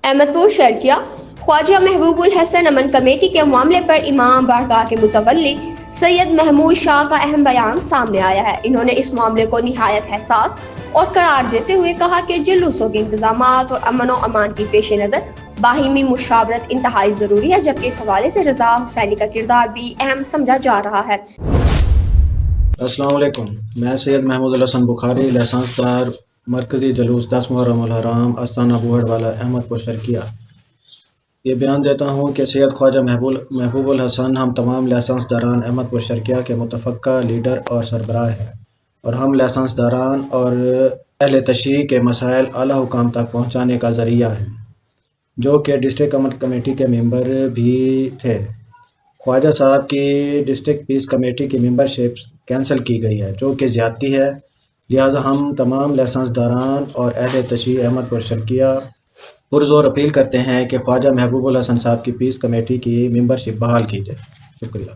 Ahmedpur share کیا۔ خواجہ محبوب الحسن امن کمیٹی کے معاملے پر امام بارگاہ کے متولی سید محمود شاہ کا اہم بیان سامنے آیا ہے۔ انہوں نے اس معاملے کو نہایت حساس اور قرار دیتے ہوئے کہا کہ جلوسوں کے انتظامات اور امن و امان کی پیش نظر باہمی مشاورت انتہائی ضروری ہے، جبکہ اس حوالے سے رضا حسینی کا کردار بھی اہم سمجھا جا رہا ہے۔ السلام علیکم، میں سید محمود الحسن بخاری، لائسنس دار، مرکزی جلوس 10 محرم الحرام، آستانہ بوہڑ والا، احمدپور شرقیہ۔ یہ بیان دیتا ہوں کہ سید خواجہ محبوب الحسن ہم تمام لائسنس داران احمدپور شرقیہ کے متفقہ لیڈر اور سربراہ ہیں، اور ہم لائسنس داران اور اہل تشریح کے مسائل اعلیٰ حکام تک پہنچانے کا ذریعہ ہیں، جو کہ ڈسٹرکٹ امن کمیٹی کے ممبر بھی تھے۔ خواجہ صاحب کی ڈسٹرکٹ پیس کمیٹی کی ممبرشپ کینسل کی گئی ہے، جو کہ زیادتی ہے، لہٰذا ہم تمام لائسنس داران اور اہل تشریح احمدپور شرقیہ پرزور اپیل کرتے ہیں کہ خواجہ محبوب الحسن صاحب کی پیس کمیٹی کی ممبرشپ بحال کی جائے۔ شکریہ۔